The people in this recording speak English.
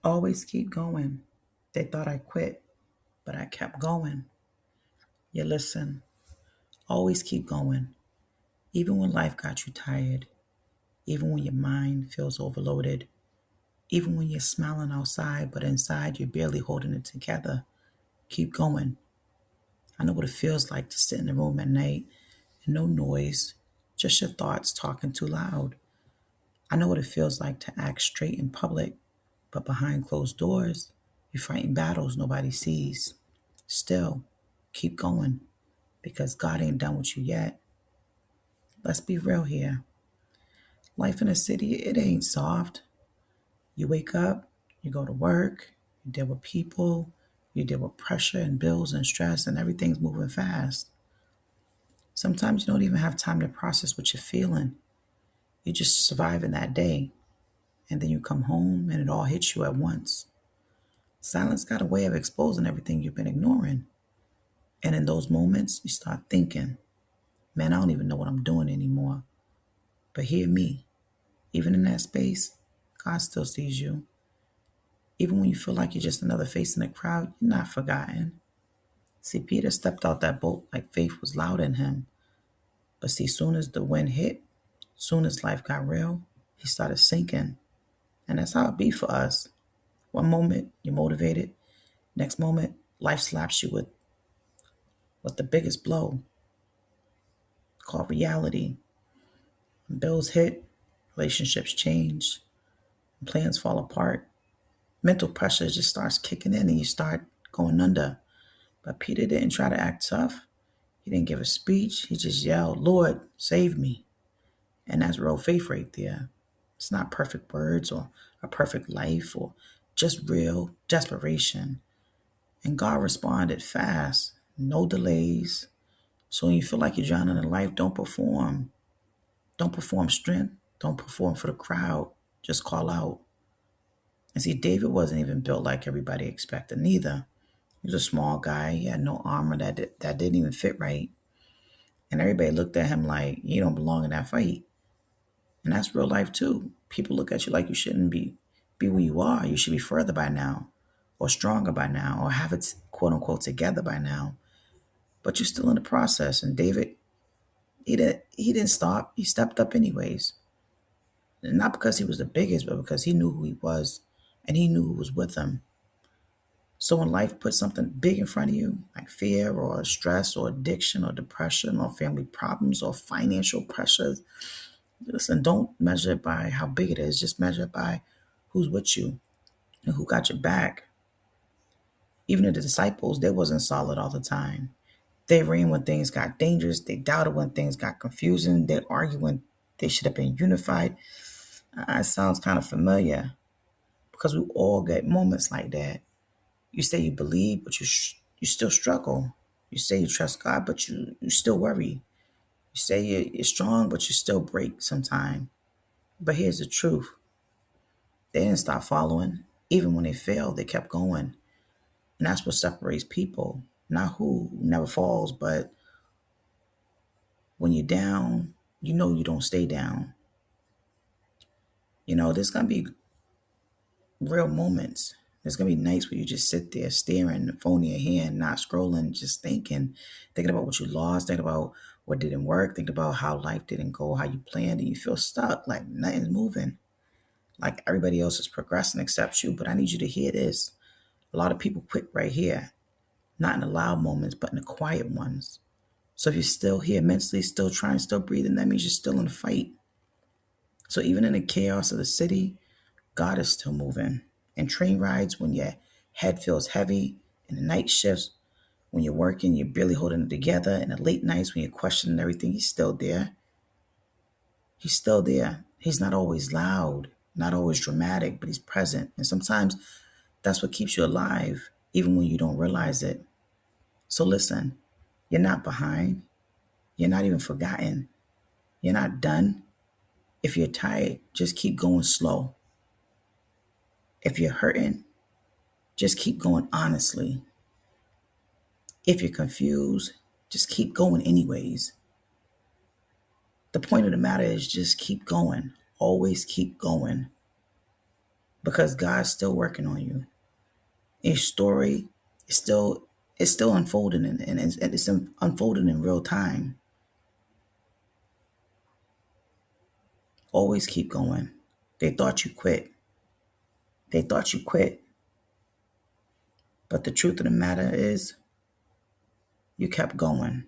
Always keep going. They thought I quit, but I kept going. You listen. Always keep going. Even when life got you tired, even when your mind feels overloaded, even when you're smiling outside, but inside you're barely holding it together, keep going. I know what it feels like to sit in the room at night and no noise, just your thoughts talking too loud. I know what it feels like to act straight in public, but behind closed doors, you're fighting battles nobody sees. Still, keep going because God ain't done with you yet. Let's be real here. Life in a city, it ain't soft. You wake up, you go to work, you deal with people, you deal with pressure and bills and stress, and everything's moving fast. Sometimes you don't even have time to process what you're feeling. You're just surviving that day, and then you come home and it all hits you at once. Silence got a way of exposing everything you've been ignoring. And in those moments, you start thinking, man, I don't even know what I'm doing anymore. But hear me, even in that space, God still sees you. Even when you feel like you're just another face in the crowd, you're not forgotten. See, Peter stepped out that boat like faith was loud in him. But see, soon as the wind hit, soon as life got real, he started sinking. And that's how it be for us. One moment you're motivated, next moment life slaps you with the biggest blow called reality. When bills hit, relationships change, plans fall apart. Mental pressure just starts kicking in and you start going under. But Peter didn't try to act tough. He didn't give a speech. He just yelled, Lord, save me. And that's real faith right there. It's not perfect words or a perfect life or just real desperation. And God responded fast, no delays. So when you feel like you're drowning in life, don't perform. Don't perform strength. Don't perform for the crowd. Just call out. And see, David wasn't even built like everybody expected, neither. He was a small guy. He had no armor that didn't even fit right. And everybody looked at him like, you don't belong in that fight. And that's real life too. People look at you like you shouldn't be where you are. You should be further by now, or stronger by now, or have it quote unquote together by now. But you're still in the process. And David, he didn't stop. He stepped up anyways. And not because he was the biggest, but because he knew who he was and he knew who was with him. So when life puts something big in front of you, like fear or stress or addiction or depression or family problems or financial pressures, listen, don't measure it by how big it is. Just measure it by who's with you and who got your back. Even the disciples, they wasn't solid all the time. They ran when things got dangerous. They doubted when things got confusing. They argued when they should have been unified. It sounds kind of familiar because we all get moments like that. You say you believe, but you still struggle. You say you trust God, but you still worry. You say you're strong, but you still break sometime. But here's the truth. They didn't stop following. Even when they failed, they kept going. And that's what separates people. Not who never falls, but when you're down, you know you don't stay down. There's going to be real moments. There's going to be nights where you just sit there staring, the phone in your hand, not scrolling, just thinking about what you lost, thinking about what didn't work, thinking about how life didn't go, how you planned, and you feel stuck, like nothing's moving. Like everybody else is progressing except you. But I need you to hear this. A lot of people quit right here, not in the loud moments, but in the quiet ones. So if you're still here mentally, still trying, still breathing, that means you're still in the fight. So even in the chaos of the city, God is still moving. And train rides when your head feels heavy, and the night shifts when you're working, you're barely holding it together, and the late nights when you're questioning everything, He's still there. He's still there. He's not always loud, not always dramatic, but He's present. And sometimes that's what keeps you alive, even when you don't realize it. So listen, you're not behind. You're not even forgotten. You're not done. If you're tired, just keep going slow. If you're hurting, just keep going honestly. If you're confused, just keep going anyways. The point of the matter is just keep going. Always keep going. because God's still working on you. Your story is still unfolding, and it's unfolding in real time. Always keep going. They thought you quit. They thought you quit. But the truth of the matter is, you kept going.